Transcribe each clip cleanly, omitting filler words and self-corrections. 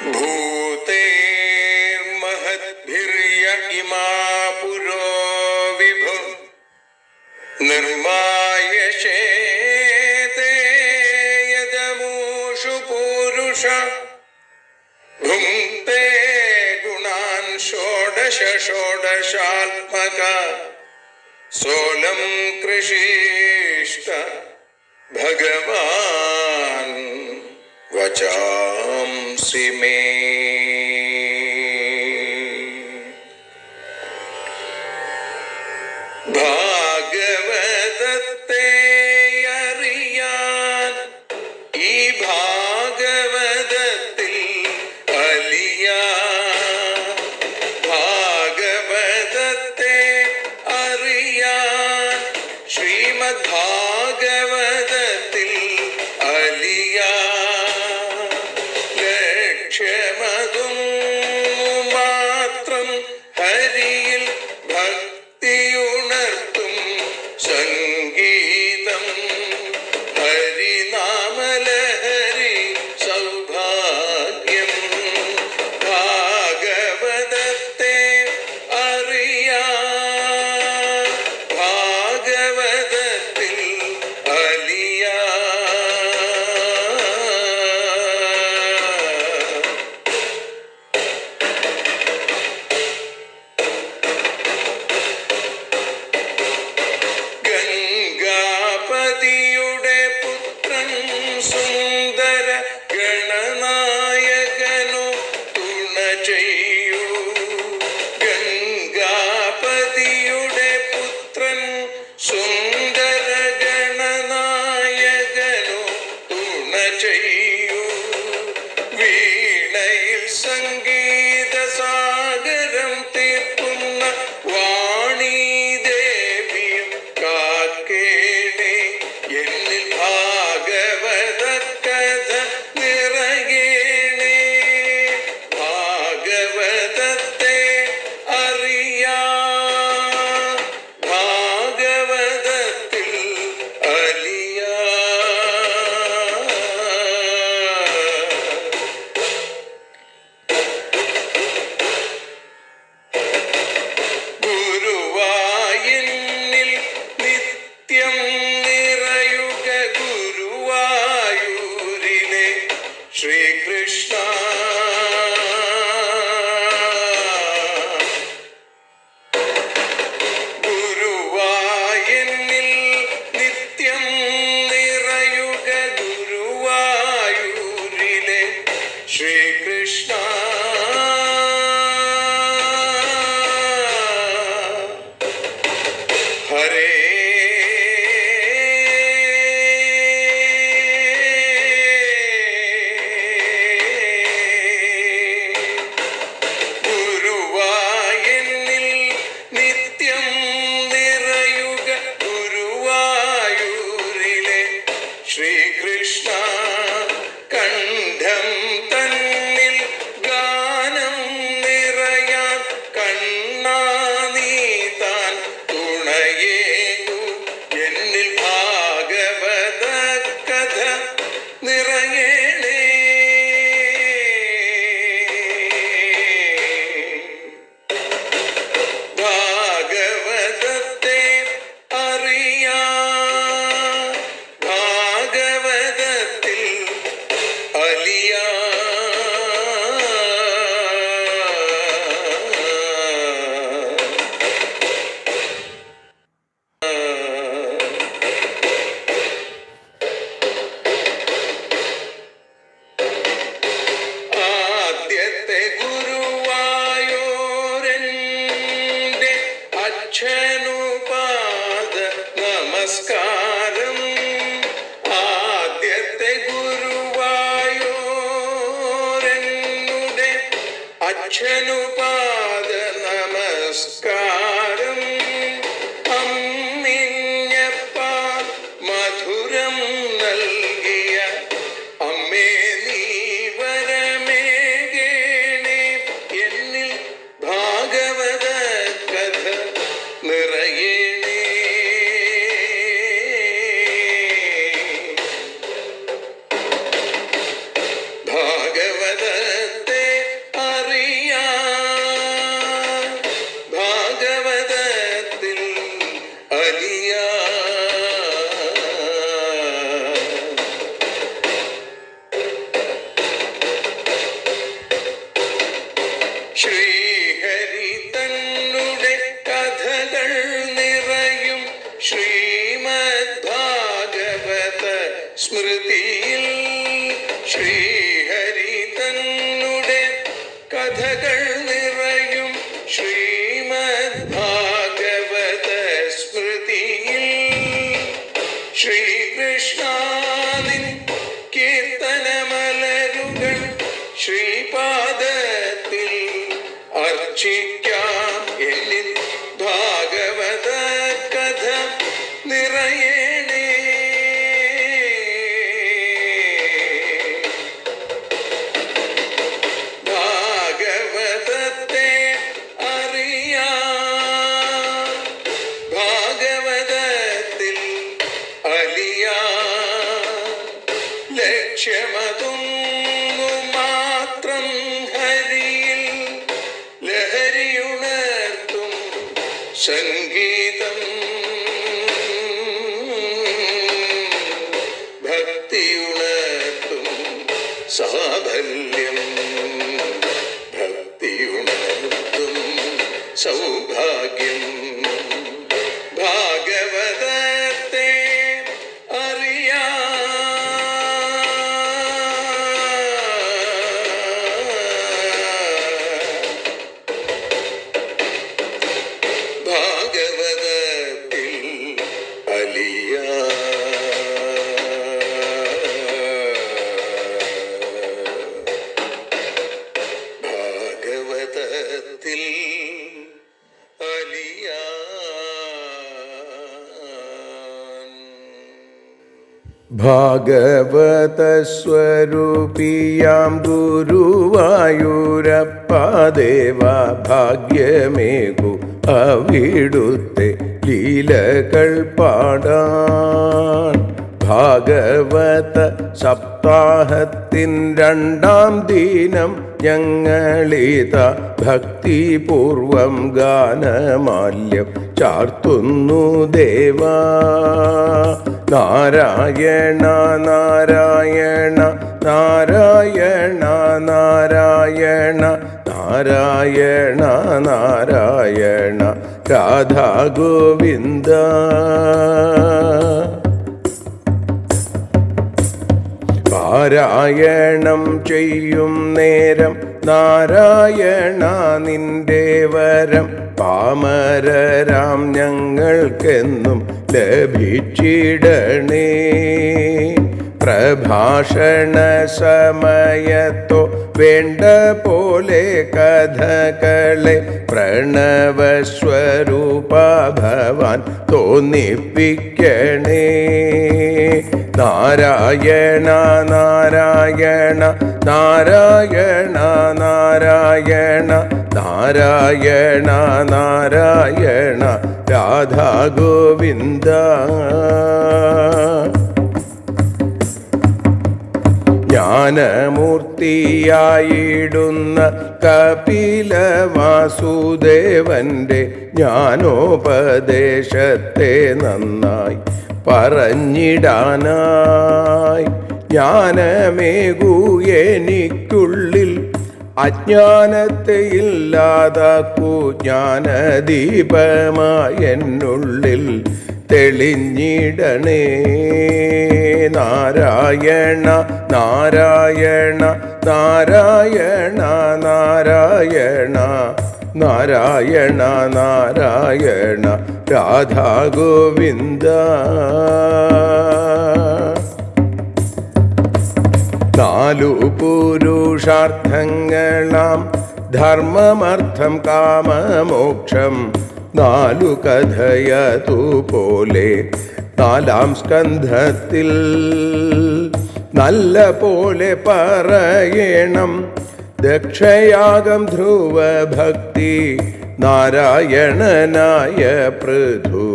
ഭൂതേ മഹദ്ഭിര്യ ഇമാ പുരോ വിഭു നിർമായശേതേ യദമൂഷു പൂരുഷ ഭുങ്ക്തേ ഗുണാൻ ഷോഡശ ഷോഡശാത്മക സോലം കൃഷിഷ്ട ഭഗവാൻ വചാംസി മേ. ഭാഗവതത്തെ അറിയാൻ ഈ ഭാഗവതത്തിൽ അലിയാൻ, ഭാഗവതത്തെ അറിയാൻ ശ്രീമദ് ഭാഗവതത്തിൽ അലിയാൻ. ലക്ഷ്യമതും മാത്രം ഹരിയിൽ ഭക്തിയുണർത്തും സംഗീതം, ഹരിനാമലഹരി സൗഭാഗ്യം. ഭാഗവതത്തെ അറിയാൻ ഭാഗവതത്തിൽ അലിയാൻ. ഗംഗാപതിയുടെ പുത്രൻ സുന്ദര ഗണനായകനു തുണ ചെയ്യൂ. ഗംഗാപതിയുടെ പുത്രൻ സുന്ദര ഗണനായകനു തുണ ചെയ്യൂ. വീണയിൽ സംഗീത സാഗരം തീർക്കുന്ന വാണീദേവിയും കാക്കേണേ. എന്നിൽ ഭാഗവത കഥ നിറയേണേ. ഭാഗവതത്തെ അറിയാൻ ഭാഗവതത്തിൽ അലിയാൻ. ഗുരുവായൂരിൽ നിത്യം നിറയുക ഗുരുവായൂരിലെ ശ്രീകൃഷ്ണ. ഗുരുവായൂരിൽ നിത്യം നിറയുക ഗുരുവായൂരിലെ ശ്രീകൃഷ്ണ. ഹരേ ഗുരുവായൂരിൽ നിത്യം നിറയുക ഗുരുവായൂരിലെ ശ്രീകൃഷ്ണ. കണ്ഠം തന്നിൽ ഗാനം നിറയാൻ കണ്ണാ നീ താൻ തുണയേകു. എന്നിൽ ഭാഗവത കഥ നിറയേണേ. ഭാഗവതത്തെ അറിയാൻ ഭാഗവതത്തിൽ അലിയാൻ. ആദ്യത്തെ ഗുരുവായൂരന്റെ അച്ഛനുപാദ നമസ്കാരം. ആദ്യത്തെ ഗുരുവായൂരനുടെ അച്ഛനുപാദ നമസ്കാരം. അമ്മിഞ്ഞപ്പാൽ മധുരം നൽകിയ അമ്മേ നീ വരമേകേണേ. എന്നിൽ ഭാഗവത കഥ നിറയേണേ. ഭാഗവതത്തെ ശ്രീഹരി തന്നുടെ കഥകൾ നിറയും ശ്രീമദ് ഭാഗവത സ്മൃതിയിൽ. ശ്രീഹരി തന്നുടെ കഥകൾ നിറയും ശ്രീമദ് ഭാഗവത സ്മൃതിയിൽ. ശ്രീകൃഷ്ണാനിൻ കീർത്തനമലരുകൾ ശ്രീപാദത്തിൽ അർച്ചിക്കാം. എന്നിൽ ഭാഗവത കഥ നിറയണേ. ഭാഗവതത്തെ അറിയാം, ഭാഗവതത്തിൽ അലിയാം. ലക്ഷ്യമതൊന്നു മാത്രം ഹരിയിൽ ലഹരിയുണർത്തും സംഗീതം. ഭക്തിയുണർത്തും സാഫല്യം, ഭക്തിയുണർത്തും സൗഭാഗ്യം. ഭാഗവതത്തെ അറിയാം, ഭാഗവതത്തിൽ അലിയാം. ഭാഗവതത്തിൽ അലിയാൻ. ഭാഗവതസ്വരൂപിയാം ഗുരുവായൂരപ്പദേവ ഭാഗ്യമേകു അവിടുത്തെ ലീലകൾ പാടാൻ. ഭാഗവത സപ്താഹത്തിൻ 2-ാം ദിനം ഞങ്ങളിത ഭക്തിപൂർവം ഗാനമാല്യം ചാർത്തുന്നു ദേവാ. നാരായണ നാരായണ നാരായണ നാരായണ നാരായണ നാരായണ രാധാ ഗോവിന്ദ. പാരായണം ചെയ്യും നേരം നാരായണ നിന്റെ വരം പാമരരാം ഞങ്ങൾക്കെന്നും ലഭിച്ചിടണേ. പ്രഭാഷണ സമയത്തോ വേണ്ട പോലെ കഥകളെ പ്രണവസ്വരൂപ ഭവാൻ തോന്നിപ്പിക്കണേ. നാരായണ നാരായണ നാരായണ നാരായണ നാരായണ നാരായണ രാധാ ഗോവിന്ദ. ജ്ഞാനമൂർത്തിയായിടുന്ന കപില വാസുദേവന്റെ ജ്ഞാനോപദേശത്തെ നന്നായി പറഞ്ഞിടാനായി. ജ്ഞാനമേകൂ എനിക്കുള്ളിൽ അജ്ഞാനത്തെ ഇല്ലാതാക്കൂ. ജ്ഞാനദീപമായി എന്നുള്ളിൽ തെളിഞ്ഞിടണേ. നാരായണ നാരായണ നാരായണ നാരായണ നാരായണ നാരായണ രാധാ ഗോവിന്ദ. 4 പുരുഷാർത്ഥങ്ങളാം ധർമ്മമർത്ഥം കാമമോക്ഷം 4 കഥയതുപോലെ 4-ാം സ്കന്ധത്തിൽ നല്ല പോലെ പറയണം. ദക്ഷയാഗം ധ്രുവഭക്തി നാരായണനായ പൃഥു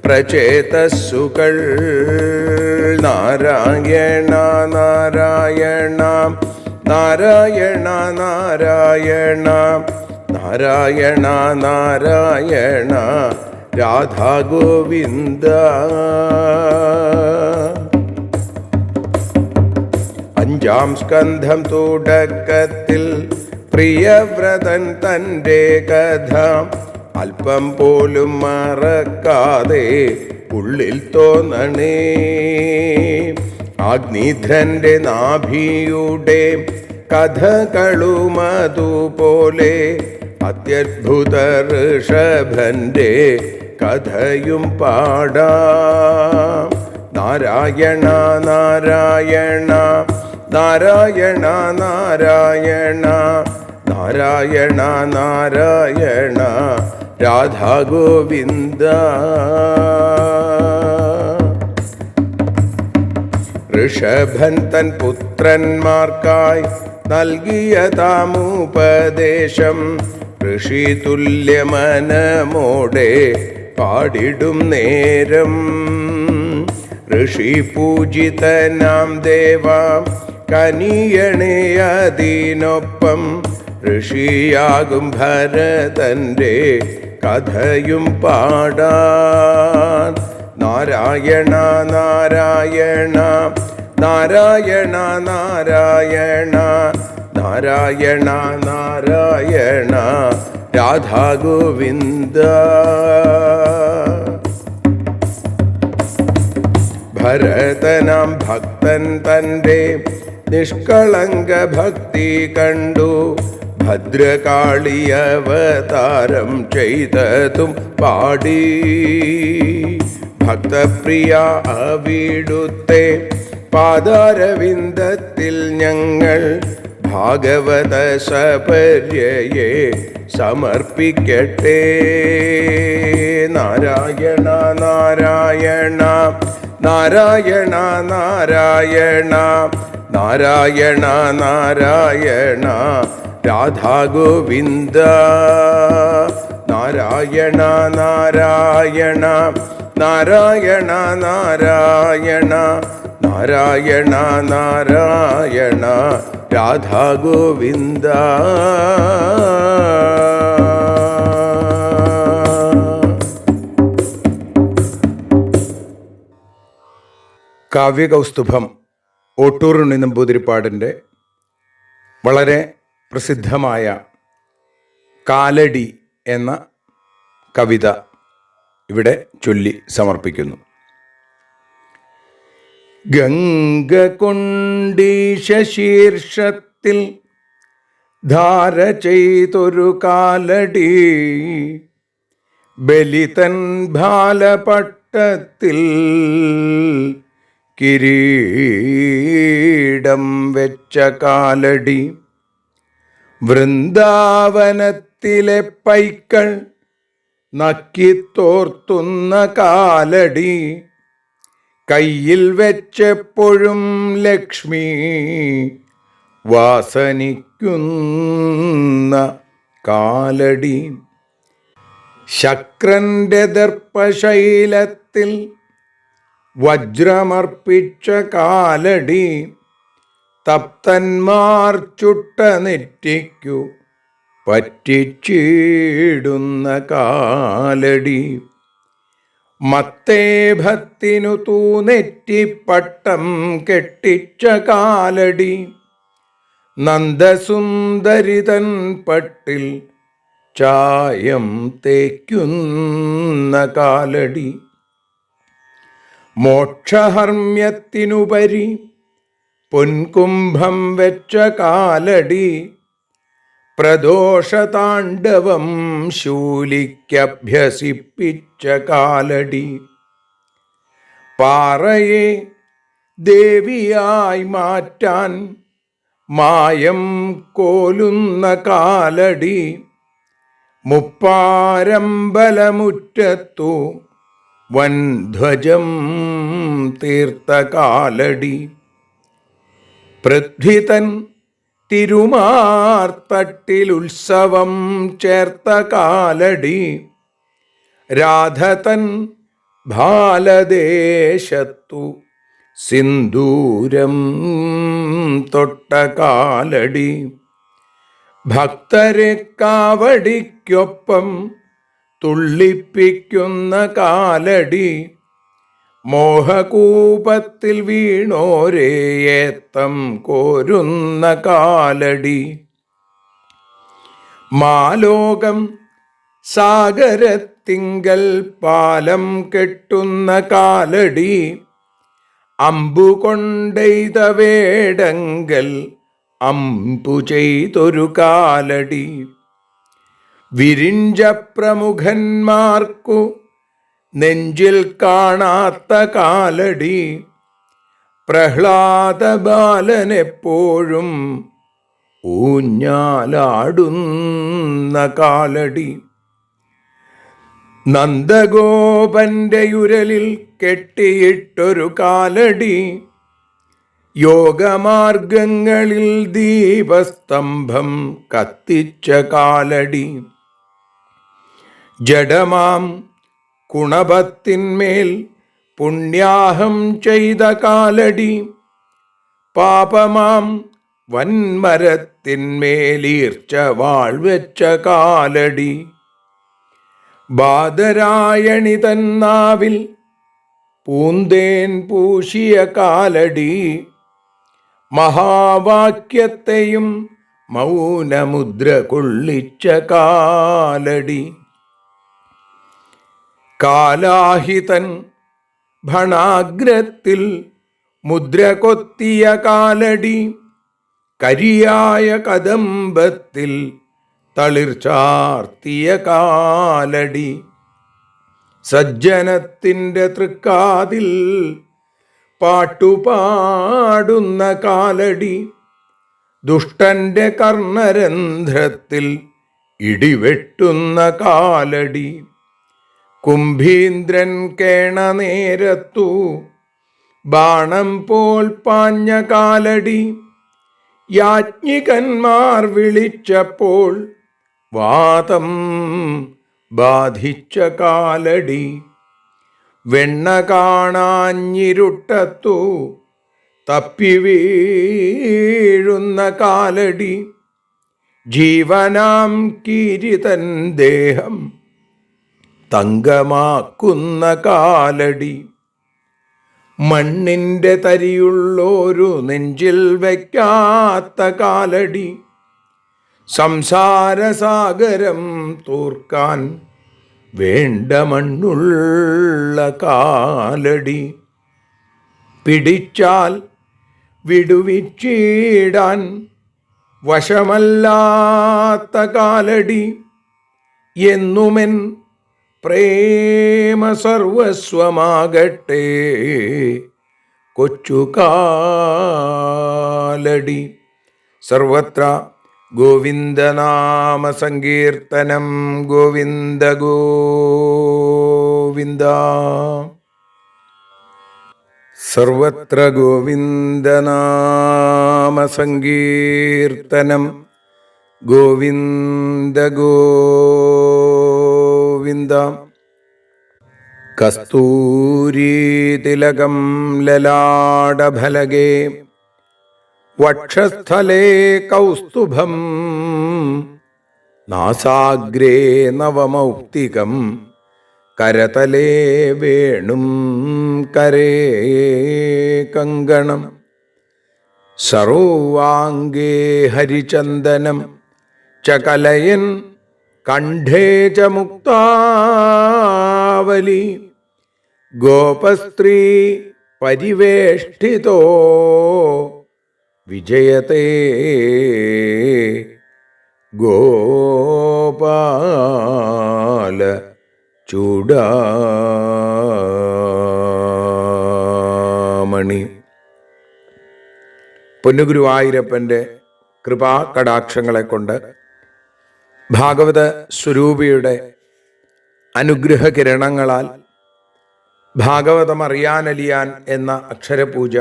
പ്രചേതസ്സുകൾ. നാരായണ നാരായണ നാരായണ നാരായണ നാരായണ നാരായണ രാധാ ഗോവിന്ദ. 5-ാം സ്കന്ധം തുടക്കത്തിൽ പ്രിയവ്രതൻ തൻ്റെ കഥ അല്പം പോലും മറക്കാതെ ഉള്ളിൽ തോന്നണേ. അഗ്നിധ്രന്റെ നാഭിയുടെ കഥകളുമതുപോലെ അത്യത്ഭുത ഋഷഭന്റെ കഥയും പാടാം. നാരായണ നാരായണ നാരായണ നാരായണ നാരായണ നാരായണ രാധാ ഗോവിന്ദ. ഋഷഭൻ തൻ പുത്രന്മാർക്കായി നൽകിയ താമുപദേശം ഋഷി തുല്യമനമോടെ പാടിടും നേരം. ഋഷി പൂജിതനാം ദേവ കനിയണേ അതിനൊപ്പം ഋഷിയാകും ഭരതന്റെ കഥയും പാടാൻ. നാരായണ നാരായണ നാരായണ നാരായണ നാരായണ നാരായണ രാധാ ഗോവിന്ദ. ഭരതനാം ഭക്തൻ തൻ്റെ നിഷ്കളങ്ക ഭക്തി കണ്ടു ഭദ്രകാളി അവതാരം ചെയ്തതും പാടി. ഭക്തപ്രിയ അവിടുത്തെ പാദാരവിന്ദത്തിൽ ഞങ്ങൾ ഭാഗവത സപര്യയെ സമർപ്പിക്കട്ടെ. നാരായണ നാരായണ നാരായണ നാരായണ നാരായണ നാരായണ രാധാ ഗോവിന്ദ. നാരായണ നാരായണ നാരായണ നാരായണ നാരായണ നാരായണ രാധാ ഗോവിന്ദ. കാവ്യകൗസ്തുഭം ഓട്ടൂറുണ്ണി നമ്പൂതിരിപ്പാടിൻ്റെ വളരെ പ്രസിദ്ധമായ കാലടി എന്ന കവിത ഇവിടെ ചൊല്ലി സമർപ്പിക്കുന്നു. ഗംഗ കൊണ്ടീശ ശീർഷത്തിൽ ധാര ചെയ്തൊരു കാലടി ബലിതൻ ഭാലപട്ടത്തിൽ കിരീടം വെച്ച കാലടി. വൃന്ദാവനത്തിലെ പൈക്കൾ നക്കിത്തോർത്തുന്ന കാലടി. കയ്യിൽ വെച്ചെപ്പോഴും ലക്ഷ്മി വാസനിക്കുന്ന കാലടി. ശക്രന്റെ ദർപ്പശൈലത്തിൽ വജ്രമർപ്പിച്ച കാലടി. തപ്തന്മാർ ചുട്ട നെറ്റിക്കു പറ്റിച്ചിടുന്ന കാലടി. മത്തേഭത്തിനു തൂനെറ്റിപ്പട്ടം കെട്ടിച്ച കാലടി. നന്ദസുന്ദരിതൻ പട്ടിൽ ചായം തേക്കുന്ന കാലടി. മോക്ഷഹർമ്മ്യത്തിനുപരി പൊൻകുംഭം വെച്ച കാലടി. പ്രദോഷതാണ്ഡവം ശൂലിക്കഭ്യസിപ്പിച്ച കാലടി. പാറയെ ദേവിയായി മാറ്റാൻ മായം കോലുന്ന കാലടി. മുപ്പാരമ്പലമുറ്റത്തു വൻധ്വജം തീർത്ത കാലടി. പൃഥ്വിതൻ തിരുമാർത്തട്ടിലുത്സവം ചേർത്ത കാലടി. രാധതൻ ഭാലദേശത്തു സിന്ദൂരം തൊട്ട കാലടി. ഭക്തരെ കാവടിക്കൊപ്പം തുള്ളിപ്പിക്കുന്ന കാലടി. മോഹകൂപത്തിൽ വീണോരേയേത്തം കോരുന്ന കാലടി. മാലോകം സാഗരത്തിങ്കൽ പാലം കെട്ടുന്ന കാലടി, അമ്പുകൊണ്ടെയ്ത വേടങ്കൽ അമ്പു ചെയ്തൊരു കാലടി. വിരിഞ്ച പ്രമുഖന്മാർക്കു നെഞ്ചിൽ കാണാത്ത കാലടി, പ്രഹ്ലാദ ബാലനെപ്പോഴും ഊഞ്ഞാലാടുന്ന കാലടി. നന്ദഗോപന്റെ ഉരലിൽ കെട്ടിയിട്ടൊരു കാലടി, യോഗമാർഗങ്ങളിൽ ദീപസ്തംഭം കത്തിച്ച കാലടി. ജഡമാം കുണപത്തിന്മേൽ പുണ്യാഹം ചെയ്ത കാലടി, പാപമാം വൻമരത്തിന്മേലീർച്ച വാൾവെച്ച കാലടി. ബാദരായണി തന്നാവിൽ പൂന്തേൻ പൂശിയ കാലടി, മഹാവാക്യത്തെയും മൗനമുദ്ര കൊള്ളിച്ച കാലടി. കാലാഹിതൻ ഭണാഗ്രത്തിൽ മുദ്ര കൊത്തിയ കാലടി, കരിയായ കദംബത്തിൽ തളിർച്ചാർത്തിയ കാലടി. സജ്ജനത്തിൻ്റെ തൃക്കാതിൽ പാട്ടുപാടുന്ന കാലടി, ദുഷ്ടന്റെ കർണരന്ധ്രത്തിൽ ഇടിവെട്ടുന്ന കാലടി. കുംഭീന്ദ്രൻ കേണനേരത്തു ബാണം പോൽ പാഞ്ഞ കാലടി, യാജ്ഞികന്മാർ വിളിച്ചപ്പോൾ വാതം ബാധിച്ച കാലടി. വെണ്ണ കാണാഞ്ഞിരുട്ടത്തു തപ്പി വീഴുന്ന കാലടി, ജീവനാം കീരിതൻ ദേഹം തങ്കമാക്കുന്ന കാലടി. മണ്ണിൻ്റെ തരിയുള്ളൊരു നെഞ്ചിൽ വയ്ക്കാത്ത കാലടി, സംസാരസാഗരം തൂർക്കാൻ വേണ്ട മണ്ണുള്ള കാലടി. പിടിച്ചാൽ വിടുവിച്ചിടാൻ വശമല്ലാത്ത കാലടി, എന്നുമെൻ പ്രേമ സർവസ്വമാകട്ടെ കൊച്ചു കാലടി. സർവത്ര ഗോവിന്ദനാമ സങ്കീർത്തനം. ഗോവിന്ദ ഗോവിന്ദ. സർവത്ര ഗോവിന്ദനാമ സങ്കീർത്തനം. ഗോവിന്ദ ഗോവിന്ദ. കസ്തൂരീതിലകം ലലാടഫലകേ വക്ഷസ്ഥലേ കൗസ്തുഭം നാസാഗ്രേ നവമൗക്തികം കരതലേ വേണും കരേ കങ്കണം സർവാംഗേ ഹരിചന്ദനം ചകലയൻ കണ്ഠേ ച മുക്താവലി ഗോപസ്ത്രീ പരിവേഷ്ടിതോ വിജയത്തെ ഗോപാല ചൂടാമണി. പൊന്നുഗുരുവായൂരപ്പൻ്റെ കൃപാകടാക്ഷങ്ങളെ കൊണ്ട് ഭാഗവത സ്വരൂപിയുടെ അനുഗ്രഹ കിരണങ്ങളാൽ ഭാഗവതം അറിയാനലിയാൻ എന്ന അക്ഷരപൂജ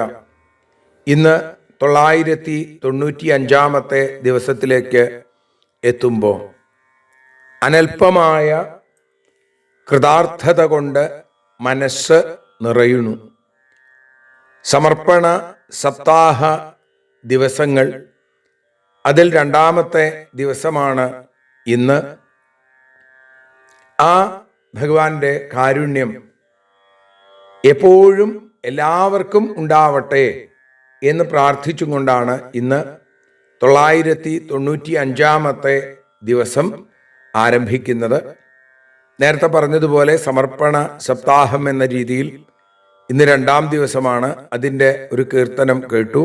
ഇന്ന് 995 ദിവസത്തിലേക്ക് എത്തുമ്പോൾ അനൽപമായ കൃതാർത്ഥത കൊണ്ട് മനസ്സ് നിറയുന്നു. സമർപ്പണ സപ്താഹ ദിവസങ്ങൾ, അതിൽ 2ാമത്തെ ദിവസമാണ് ഇന്ന്. ആ ഭഗവാന്റെ കാരുണ്യം എപ്പോഴും എല്ലാവർക്കും ഉണ്ടാവട്ടെ എന്ന് പ്രാർത്ഥിച്ചുകൊണ്ടാണ് ഇന്ന് 995 ദിവസം ആരംഭിക്കുന്നത്. നേരത്തെ പറഞ്ഞതുപോലെ സമർപ്പണ സപ്താഹം എന്ന രീതിയിൽ ഇന്ന് 2-ാം ദിവസമാണ്. അതിൻ്റെ ഒരു കീർത്തനം കേട്ടു.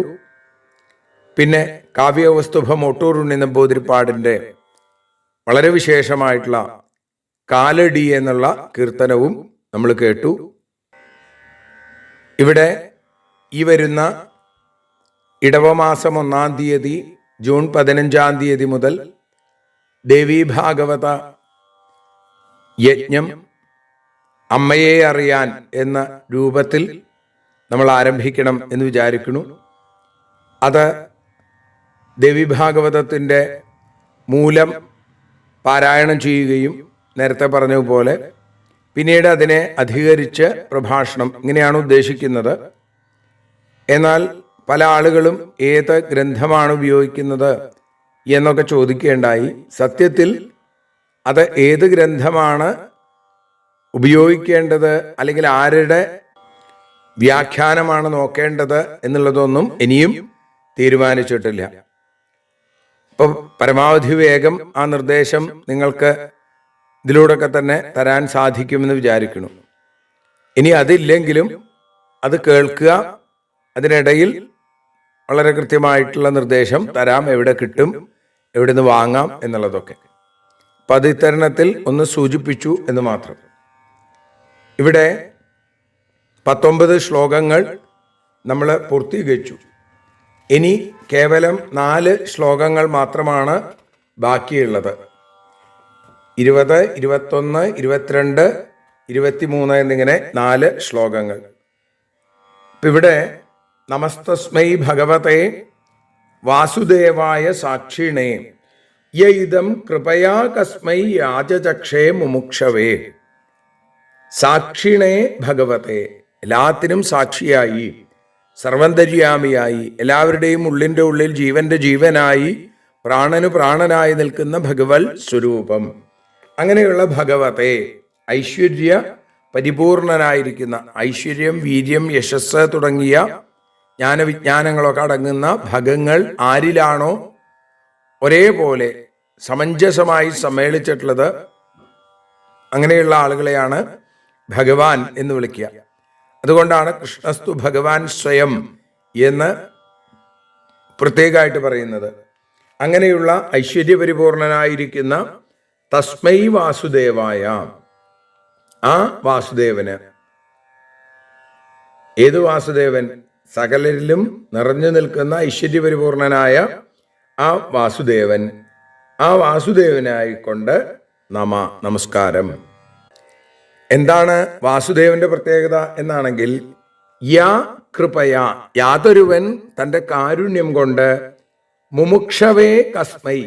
പിന്നെ കാവ്യവസ്തുഭം ഒട്ടൂർ ഉണ്ണി നമ്പൂതിരിപ്പാടിൻ്റെ വളരെ വിശേഷമായിട്ടുള്ള കാലടി എന്നുള്ള കീർത്തനവും നമ്മൾ കേട്ടു. ഇവിടെ ഈ വരുന്ന ഇടവമാസം 1-ാം തീയതി ജൂൺ 15-ാം തീയതി മുതൽ ദേവീഭാഗവത യജ്ഞം അമ്മയെ അറിയാൻ എന്ന രൂപത്തിൽ നമ്മൾ ആരംഭിക്കണം എന്ന് വിചാരിക്കുന്നു. അത് ദേവീഭാഗവതത്തിൻ്റെ മൂലം പാരായണം ചെയ്യുകയും നേരത്തെ പറഞ്ഞതുപോലെ പിന്നീട് അതിനെ അധികരിച്ച് പ്രഭാഷണം, ഇങ്ങനെയാണ് ഉദ്ദേശിക്കുന്നത്. എന്നാൽ പല ആളുകളും ഏത് ഗ്രന്ഥമാണ് ഉപയോഗിക്കുന്നത് എന്നൊക്കെ ചോദിക്കുകയുണ്ടായി. സത്യത്തിൽ അത് ഏത് ഗ്രന്ഥമാണ് ഉപയോഗിക്കേണ്ടത് അല്ലെങ്കിൽ ആരുടെ വ്യാഖ്യാനമാണ് നോക്കേണ്ടത് എന്നുള്ളതൊന്നും ഇനിയും തീരുമാനിച്ചിട്ടില്ല. അപ്പോൾ പരമാവധി വേഗം ആ നിർദ്ദേശം നിങ്ങൾക്ക് ഇതിലൂടെയൊക്കെ തന്നെ തരാൻ സാധിക്കുമെന്ന് വിചാരിക്കുന്നു. ഇനി അതില്ലെങ്കിലും അത് കേൾക്കുക, അതിനിടയിൽ വളരെ കൃത്യമായിട്ടുള്ള നിർദ്ദേശം തരാം, എവിടെ കിട്ടും, എവിടെ നിന്ന് വാങ്ങാം എന്നുള്ളതൊക്കെ. അപ്പം അത് ഇത്തരണത്തിൽ ഒന്ന് സൂചിപ്പിച്ചു എന്ന് മാത്രം. ഇവിടെ 19 ശ്ലോകങ്ങൾ നമ്മൾ പൂർത്തീകരിച്ചു. ഇനി കേവലം 4 ശ്ലോകങ്ങൾ മാത്രമാണ് ബാക്കിയുള്ളത്. 20, 21, 22, 23 എന്നിങ്ങനെ 4 ശ്ലോകങ്ങൾ. ഇപ്പം ഇവിടെ നമസ്തസ്മൈ ഭഗവതേ വാസുദേവായ സാക്ഷിണേ യൈദം കൃപയാ കസ്മൈ യാചചക്ഷേ മുമുക്ഷവേ. സാക്ഷിണേ ഭഗവതേ, എല്ലാത്തിനും സാക്ഷിയായി, സർവന്തര്യാമിയായി, എല്ലാവരുടെയും ഉള്ളിൻ്റെ ഉള്ളിൽ ജീവന്റെ ജീവനായി, പ്രാണനു പ്രാണനായി നിൽക്കുന്ന ഭഗവത് സ്വരൂപം. അങ്ങനെയുള്ള ഭഗവതേ, ഐശ്വര്യ പരിപൂർണനായിരിക്കുന്ന, ഐശ്വര്യം, വീര്യം, യശസ് തുടങ്ങിയ ജ്ഞാനവിജ്ഞാനങ്ങളൊക്കെ അടങ്ങുന്ന ഭഗങ്ങൾ ആരിലാണോ ഒരേപോലെ സമഞ്ജസമായി സമ്മേളിച്ചിട്ടുള്ളത്, അങ്ങനെയുള്ള ആളുകളെയാണ് ഭഗവാൻ എന്ന് വിളിക്കുക. അതുകൊണ്ടാണ് കൃഷ്ണസ്തു ഭഗവാൻ സ്വയം എന്ന് പ്രത്യേകമായിട്ട് പറയുന്നത്. അങ്ങനെയുള്ള ഐശ്വര്യപരിപൂർണനായിരിക്കുന്ന തസ്മൈ വാസുദേവായ, ആ വാസുദേവന്. ഏത് വാസുദേവൻ? സകലരിലും നിറഞ്ഞു നിൽക്കുന്ന ഐശ്വര്യപരിപൂർണനായ ആ വാസുദേവൻ. ആ വാസുദേവനായിക്കൊണ്ട് നമസ്കാരം. എന്താണ് വാസുദേവന്റെ പ്രത്യേകത എന്നാണെങ്കിൽ, യാ കൃപയാ, യാതൊരുവൻ തൻ്റെ കാരുണ്യം കൊണ്ട്, മുമുക്ഷവേ കസ്മൈ,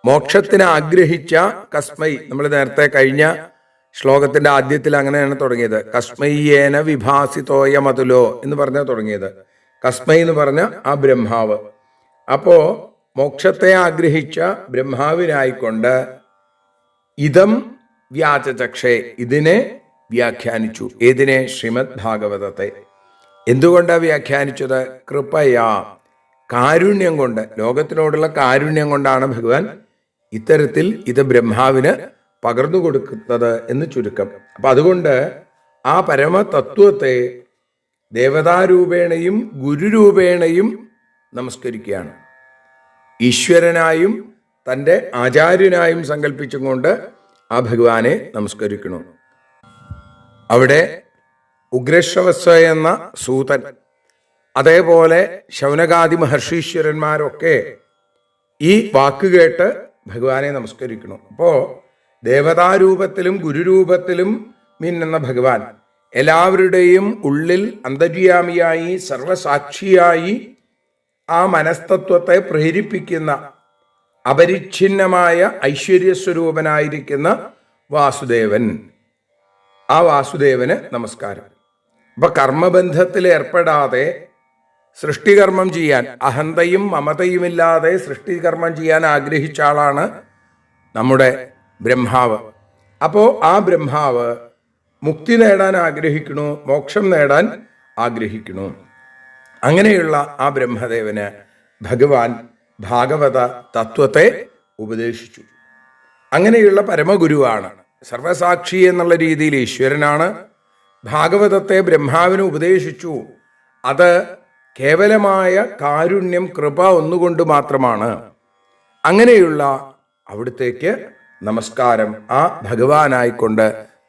മോക്ഷത്തിന് ആഗ്രഹിച്ച കസ്മൈ. നമ്മൾ നേരത്തെ കഴിഞ്ഞ ശ്ലോകത്തിന്റെ ആദ്യത്തിൽ അങ്ങനെയാണ് തുടങ്ങിയത്. കസ്മയ്യേന വിഭാസിതോയ മതുലോ എന്ന് പറഞ്ഞാൽ തുടങ്ങിയത്. കസ്മൈ എന്ന് പറഞ്ഞ ആ ബ്രഹ്മാവ്. അപ്പോ മോക്ഷത്തെ ആഗ്രഹിച്ച ബ്രഹ്മാവിനായിക്കൊണ്ട് ഇതം വ്യാചചക്ഷേ, ഇതിനെ വ്യാഖ്യാനിച്ചു. ഏതിനെ? ശ്രീമദ് ഭാഗവതത്തെ. എന്തുകൊണ്ടാണ് വ്യാഖ്യാനിച്ചത്? കൃപയാ, കാരുണ്യം കൊണ്ട്, ലോകത്തിനോടുള്ള കാരുണ്യം കൊണ്ടാണ് ഭഗവാൻ ഇത്തരത്തിൽ ഇത് ബ്രഹ്മാവിന് പകർന്നു കൊടുക്കുന്നത് എന്ന് ചുരുക്കം. അപ്പൊ അതുകൊണ്ട് ആ പരമതത്വത്തെ ദേവതാരൂപേണയും ഗുരുരൂപേണയും നമസ്കരിക്കുകയാണ്. ഈശ്വരനായും തൻ്റെ ആചാര്യനായും സങ്കല്പിച്ചും കൊണ്ട് ആ ഭഗവാനെ നമസ്കരിക്കണം. അവിടെ ഉഗ്രശ്രവസ്വ എന്ന സൂതൻ, അതേപോലെ ശൗനകാദി മഹർഷീശ്വരന്മാരൊക്കെ ഈ വാക്ക് കേട്ട് ഭഗവാനെ നമസ്കരിക്കണം. അപ്പോൾ ദേവതാരൂപത്തിലും ഗുരുരൂപത്തിലും മിന്നുന്ന ഭഗവാൻ എല്ലാവരുടെയും ഉള്ളിൽ അന്തര്യാമിയായി സർവസാക്ഷിയായി ആ മനസ്തത്വത്തെ പ്രേരിപ്പിക്കുന്ന അപരിച്ഛിന്നമായ ഐശ്വര്യസ്വരൂപനായിരിക്കുന്ന വാസുദേവൻ. ആ വാസുദേവന് നമസ്കാരം. അപ്പൊ കർമ്മബന്ധത്തിൽ ഏർപ്പെടാതെ സൃഷ്ടികർമ്മം ചെയ്യാൻ, അഹന്തയും മമതയുമില്ലാതെ സൃഷ്ടികർമ്മം ചെയ്യാൻ ആഗ്രഹിച്ച ആളാണ് നമ്മുടെ ബ്രഹ്മാവ്. അപ്പോ ആ ബ്രഹ്മാവ് മുക്തി നേടാൻ ആഗ്രഹിക്കണു, മോക്ഷം നേടാൻ ആഗ്രഹിക്കണു. അങ്ങനെയുള്ള ആ ബ്രഹ്മദേവന് ഭഗവാൻ ഭാഗവത തത്വത്തെ ഉപദേശിച്ചു. അങ്ങനെയുള്ള പരമഗുരുവാണ്. സർവസാക്ഷി എന്നുള്ള രീതിയിൽ ഈശ്വരനാണ്. ഭാഗവതത്തെ ബ്രഹ്മാവിന് ഉപദേശിച്ചു. അത് കേവലമായ കാരുണ്യം, കൃപ ഒന്നുകൊണ്ട് മാത്രമാണ്. അങ്ങനെയുള്ള അവിടുത്തേക്ക് നമസ്കാരം, ആ ഭഗവാനായിക്കൊണ്ട്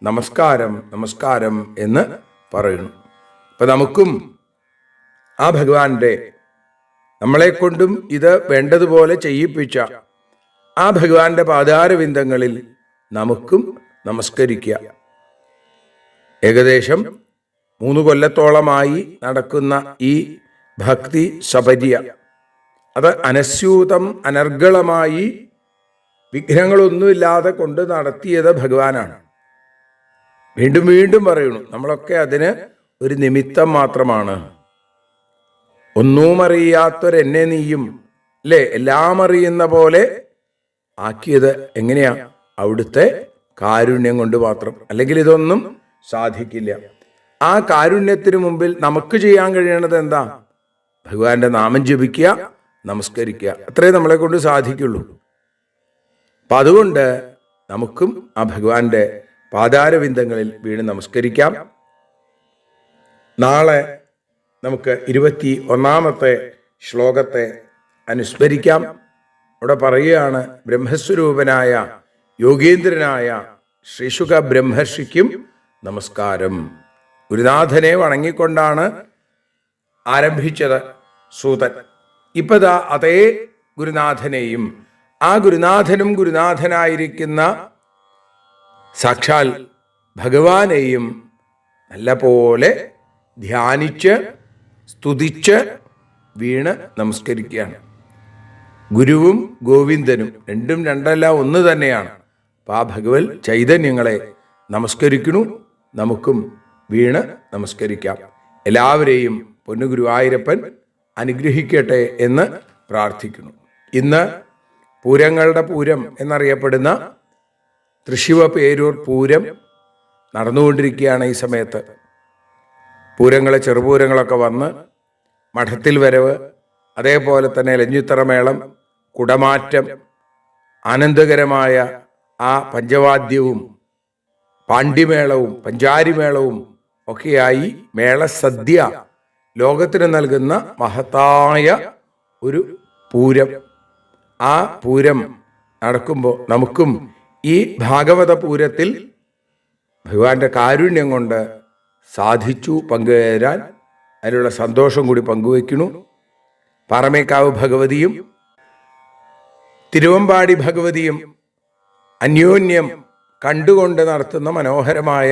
നമസ്കാരം നമസ്കാരം എന്ന് പറയുന്നു. അപ്പൊ നമുക്കും ആ ഭഗവാന്റെ, നമ്മളെക്കൊണ്ടും ഇത് വേണ്ടതുപോലെ ചെയ്യിപ്പിച്ച ആ ഭഗവാന്റെ പാദാരവിന്ദങ്ങളിൽ നമുക്കും നമസ്കരിക്കുക. ഏകദേശം 3 കൊല്ലത്തോളമായി നടക്കുന്ന ഈ ഭക്തി സപര്യ, അത് അനസ്യൂതം അനർഗളമായി വിഘ്നങ്ങളൊന്നുമില്ലാതെ കൊണ്ട് നടത്തിയത് ഭഗവാനാണ്. വീണ്ടും വീണ്ടും പറയുന്നു, നമ്മളൊക്കെ അതിന് ഒരു നിമിത്തം മാത്രമാണ്. ഒന്നും അറിയാത്തൊരെന്നെ നീയും, അല്ലേ, എല്ലാം അറിയുന്ന പോലെ ആക്കിയത് എങ്ങനെയാ? അവിടുത്തെ കാരുണ്യം കൊണ്ട് മാത്രം. അല്ലെങ്കിൽ ഇതൊന്നും സാധിക്കില്ല. ആ കാരുണ്യത്തിന് മുമ്പിൽ നമുക്ക് ചെയ്യാൻ കഴിയണത് എന്താ? ഭഗവാന്റെ നാമം ജപിക്കുക, നമസ്കരിക്കുക. അത്രേ നമ്മളെ കൊണ്ട് സാധിക്കുള്ളൂ. അപ്പൊ അതുകൊണ്ട് നമുക്കും ആ ഭഗവാന്റെ പാദാരവിന്ദങ്ങളിൽ വീണ് നമസ്കരിക്കാം. നാളെ നമുക്ക് 21-ാമത്തെ ശ്ലോകത്തെ അനുസ്മരിക്കാം. അവിടെ പറയുകയാണ്, ബ്രഹ്മസ്വരൂപനായ യോഗീന്ദ്രനായ ശ്രീശുക ബ്രഹ്മർഷിക്കും നമസ്കാരം. ഗുരുനാഥനെ വണങ്ങിക്കൊണ്ടാണ് ആരംഭിച്ചത് സൂതൻ. ഇപ്പതാ അതേ ഗുരുനാഥനെയും ആ ഗുരുനാഥനും ഗുരുനാഥനായിരിക്കുന്ന സാക്ഷാൽ ഭഗവാനെയും നല്ല പോലെ ധ്യാനിച്ച് സ്തുതിച്ച് വീണ് നമസ്കരിക്കുകയാണ്. ഗുരുവും ഗോവിന്ദനും രണ്ടും രണ്ടല്ല, ഒന്ന് തന്നെയാണ്. അപ്പം ആ ഭഗവത് ചൈതന്യങ്ങളെ നമസ്കരിക്കണു. നമുക്കും വീണ് നമസ്കരിക്കാം. എല്ലാവരെയും പൊന്നു ഗുരുവായൂരപ്പൻ അനുഗ്രഹിക്കട്ടെ എന്ന് പ്രാർത്ഥിക്കുന്നു. ഇന്ന് പൂരങ്ങളുടെ പൂരം എന്നറിയപ്പെടുന്ന തൃശ്ശിവ പേരൂർ പൂരം നടന്നുകൊണ്ടിരിക്കുകയാണ്. ഈ സമയത്ത് പൂരങ്ങളെ, ചെറുപൂരങ്ങളൊക്കെ വന്ന് മഠത്തിൽ വരവ്, അതേപോലെ തന്നെ ലഞ്ഞിത്തറമേളം, കുടമാറ്റം, ആനന്ദകരമായ ആ പഞ്ചവാദ്യവും പാണ്ഡിമേളവും പഞ്ചാരിമേളവും ഒക്കെയായി മേളസദ്യ ലോകത്തിന് നൽകുന്ന മഹത്തായ ഒരു പൂരം. ആ പൂരം നടക്കുമ്പോൾ നമുക്കും ഈ ഭാഗവത പൂരത്തിൽ ഭഗവാന്റെ കാരുണ്യം കൊണ്ട് സാധിച്ചു പങ്കുചേരാൻ, അതിലുള്ള സന്തോഷം കൂടി പങ്കുവയ്ക്കുന്നു. പാറമേക്കാവ് ഭഗവതിയും തിരുവമ്പാടി ഭഗവതിയും അന്യോന്യം കണ്ടുകൊണ്ട് നടത്തുന്ന മനോഹരമായ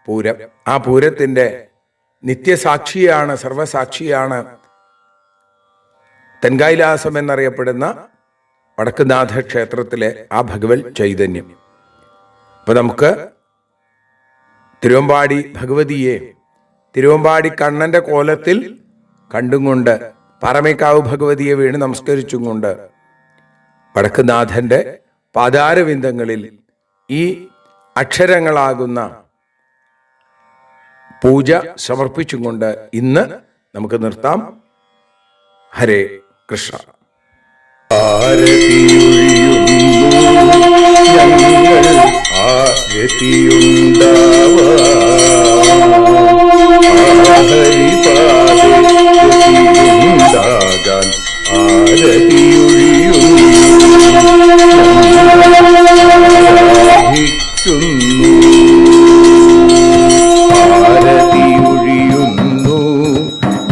പൂരം. ആ പൂരത്തിൻ്റെ നിത്യസാക്ഷിയാണ്, സർവസാക്ഷിയാണ് തെൻകായിലാസം എന്നറിയപ്പെടുന്ന വടക്കുനാഥ ക്ഷേത്രത്തിലെ ആ ഭഗവത് ചൈതന്യം. അപ്പൊ നമുക്ക് തിരുവമ്പാടി ഭഗവതിയെ തിരുവമ്പാടി കണ്ണന്റെ കോലത്തിൽ കണ്ടുകൊണ്ട് പാറമേക്കാവ് ഭഗവതിയെ വീണ് നമസ്കരിച്ചും കൊണ്ട് വടക്കുനാഥന്റെ പാദാരവിന്ദങ്ങളിൽ ഈ അക്ഷരങ്ങളാകുന്ന പൂജ സമർപ്പിച്ചും കൊണ്ട് ഇന്ന് നമുക്ക് നിർത്താം. ഹരേ കൃഷ്ണ.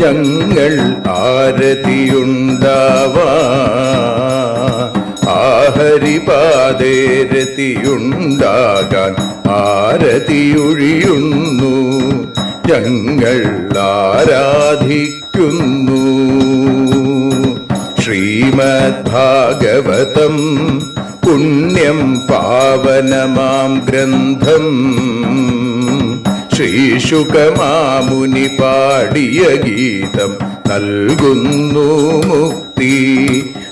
ഞങ്ങൾ ആരതിയുണ്ടാവാ ആഹരിപാദേ രതിയുണ്ടാകാൻ ആരതിയൊഴിയുന്നു. ഞങ്ങൾ ആരാധിക്കുന്നു. ശ്രീമദ് ഭാഗവതം പുണ്യം പാവനമാം ഗ്രന്ഥം ശ്രീശുകമാമുനി പാടിയ ഗീതം നൽകുന്നു മുക്തി.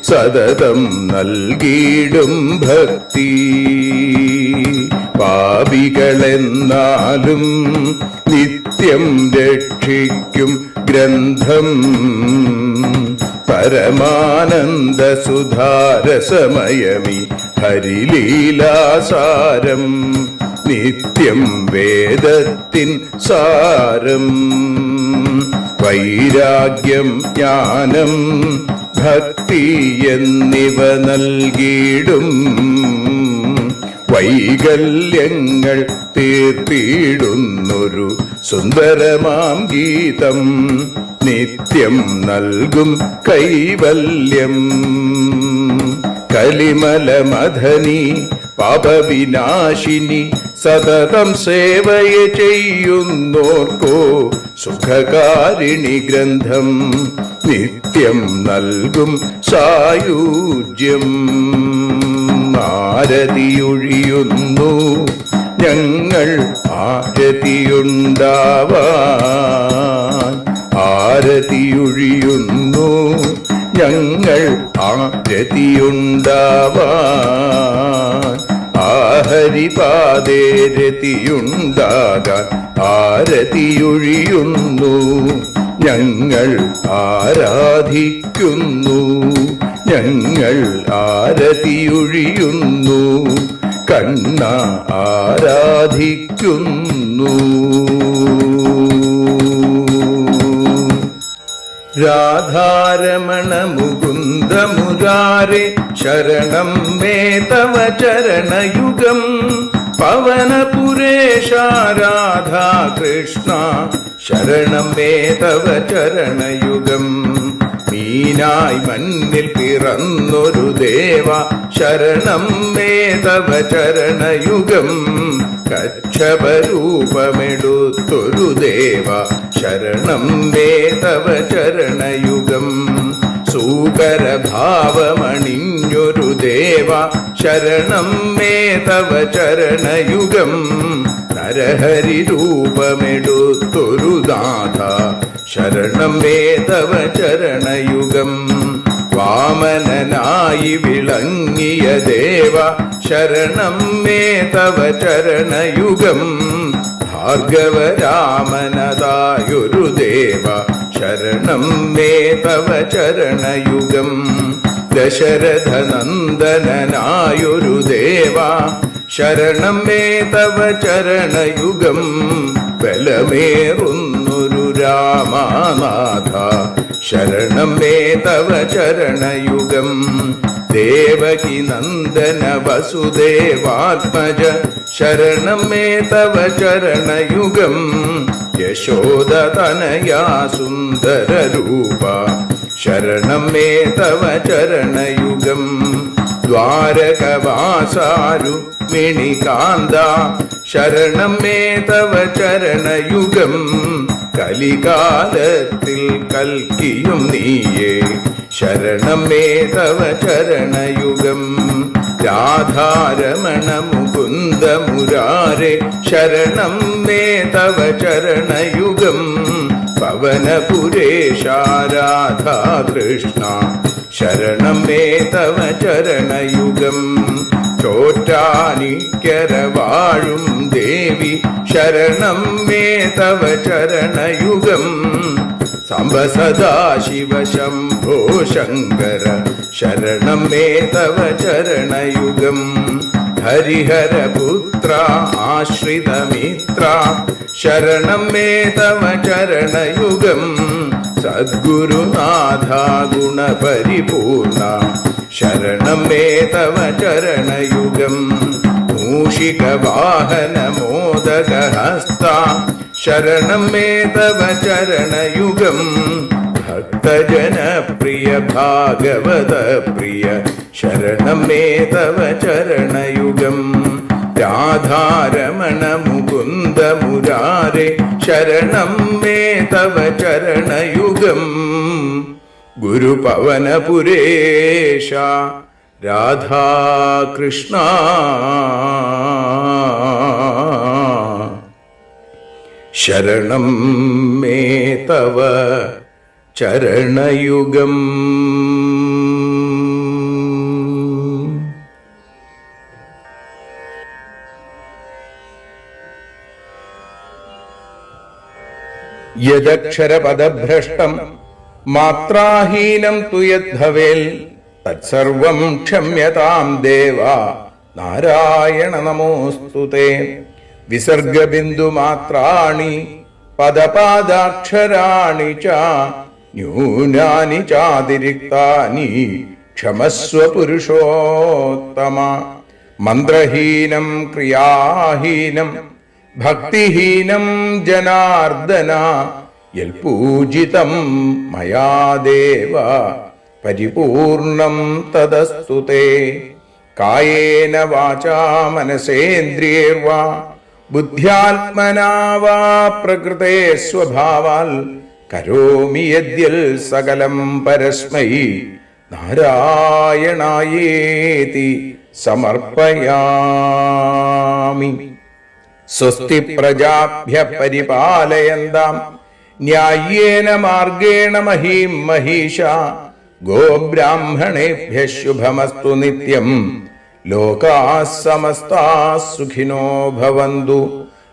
സതതം നൽകിയിടും ഭക്തി. പാപികളെന്നാലും നിത്യം രക്ഷിക്കും ഗ്രന്ഥം പരമാനന്ദ സുധാരസമയമി ഹരിലീലാസാരം നിത്യം വേദത്തിൻ സാരം. വൈരാഗ്യം ജ്ഞാനം ഭക്തി എന്നിവ നൽകിയിടും വൈകല്യങ്ങൾ തീർത്തിടുന്നൊരു സുന്ദരമാം ഗീതം നിത്യം നൽകും കൈവല്യം. കലിമലമഥനി പാപവിനാശിനി സതതം സേവയെ ചെയ്യുന്നോർക്കോ സുഖകാരിണി ഗ്രന്ഥം നിത്യം നൽകും സായുജ്യം. ആരതിയൊഴിയുന്നു ഞങ്ങൾ ആരതിയുണ്ടാവാൻ, ആരതിയൊഴിയുന്നു ഞങ്ങൾ ആരതിയുണ്ടാവാൻ. ആഹരിപാദേ രതിയുണ്ടാകാൻ ആരതിയൊഴിയുന്നു ഞങ്ങൾ ആരാധിക്കുന്നു, ഞങ്ങൾ ആരതിയൊഴിയുന്നു കണ്ണ ആരാധിക്കുന്നു. രാധാരമണ മുകുന്ദ മുരാരേ ശരണം മേ തവ ചരണയുഗം. പവനപുരേശ രാധാ കൃഷ്ണ ശരണം മേ തവ ചരണയുഗം. മീനായി മണ്ണിൽ പിറന്നൊരു ദേവ ശരണം മേ തവ ചരണയുഗം. കച്ഛപരൂപമെടുത്തൊരു ദേവ ശരണം മേ തവ ചരണയുഗം. സൂകരഭാവമണിഞ്ഞൊരു ദേവ ശരണം മേ തവ ചരണയുഗം. നരഹരി രൂപമെടുത്തൊരു നാഥ ശരണം മേ തവ ചരണയുഗം. വാമനനായി വിളങ്ങിയ ദേവ ശരണം മേ തവ ചരണയുഗം. ഭാർഗവരാമനതായൊരു ദേവ ശരണം മേ തവ ചരണയുഗം. ദശരഥനന്ദനായൊരു ദേവ ശരണം മേ തവ ചരണയുഗം. ബലമേറുന്നൊരു രാമനാഥ ശരണം മേ തവ ചരണയുഗം. ദേവകി നന്ദന വസുദേവാത്മജ ശരണം മേ തവ ചരണയുഗം. യശോദതനയാ സുന്ദര രൂപ ശരണം മേ തവ ചരണയുഗം. ദ്വാരകവാസാരുക്മിണികാന്ത ശരണം മേ തവ ചരണയുഗം. കലികാലത്തിൽ കൽക്കിയും നീയേ ശരണം മേ തവ ചരണയുഗം. രാധാരമണ മുകുന്ദ മുരാരേ ശരണം മേ തവ ചരണയുഗം. പവനപുരേശ രാധാ കൃഷ്ണ ശരണം മേ തവ ചരണയുഗം. ചോറ്റാനിക്കര വാഴും ദേവി ശരണം മേ തവ ചരണയുഗം. സാംബ സദാശിവ ശംഭോ ശങ്കര ശരണം മേ തവ ചരണയുഗം. ഹരിഹരപുത്ര ആശ്രിതമിത്ര ശരണം മേ തവ ചരണയുഗം. സദ്ഗുരുനാഥ ഗുണപരിപൂർണ ശരണം മേ തവ ചരണയുഗം. മൂഷിക വാഹന മോദകഹസ്ത ശരണം മേ തവ ചരണയുഗം. ഭക്തജനപ്രിയ ഭാഗവത പ്രിയ ശരണം മേ തവ ചരണയുഗം. രാധാരമണ മുകുന്ദ മുരാരേ ശരണം മേ തവ ചരണയുഗം. ഗുരുപവനപുരേശ രാധാകൃഷ്ണ ശരണം മേ തവ ചരണയുഗം. യദക്ഷരപദഭ്രഷ്ടം മാത്രാഹീനം തു യദ്ഭവേൽ തത്സർവം ക്ഷമ്യതാം ദേവ നാരായണ നമോസ്തുതേ. വിസർഗബിന്ദുമാത്രാണി പദപാദാക്ഷരാണി ച ന്യൂനാനി ചാതിരിക്താനി ക്ഷമസ്വ പുരുഷോത്തമ. മന്ത്രഹീനം ക്രിയാഹീനം ഭക്തിഹീനം ജനാർദ്ദന യൽപൂജിതം മയാ ദേവ പരിപൂർണം തദസ്തു തേ. കായേന വാചാ മനസേന്ദ്രിയേർവാ ബുദ്ധ്യാത്മനാ വാ പ്രകൃതേ സ്വഭാവാൽ കരോമി യദ്യൽ സകലം പരസ്മൈ നാരായണായേതി സമർപ്പയാമി. സ്വസ്തി പ്രജാഭ്യ പരിപാലയന്താം ന്യായേന മാർഗേണ മഹീം മഹീഷാ. ഗോബ്രാഹ്മണേഭ്യ ശുഭമസ്തു നിത്യം. ലോകാഃ സമസ്താഃ സുഖിനോ ഭവന്തു.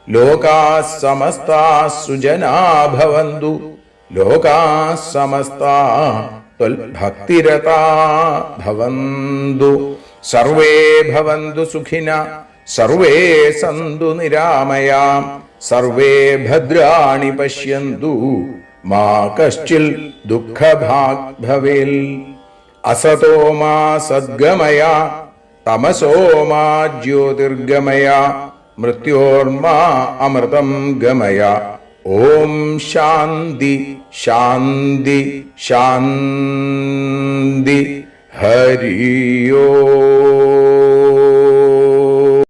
ലോകാഃ സമസ്താഃ സുജനാ ഭവന്തു. ലോകാഃ സമസ്താഃ ത്വൽഭക്തിരതാ ഭവന്തു. സർവേ ഭവന്തു സുഖിനഃ സർവേ സന്തു നിരാമയാം. സർവേ ഭദ്രാണി പശ്യന്തു മാ കശ്ചിൽ ദുഃഖഭാഗ് ഭവേൽ. അസതോ മാ സദ്ഗമയ തമസോ മാ ജ്യോതിർഗമയ മൃത്യോർമാ അമൃതം ഗമയ. ഓം ശാന്തി ശാന്തി ശാന്തി. ഹരി ഓം.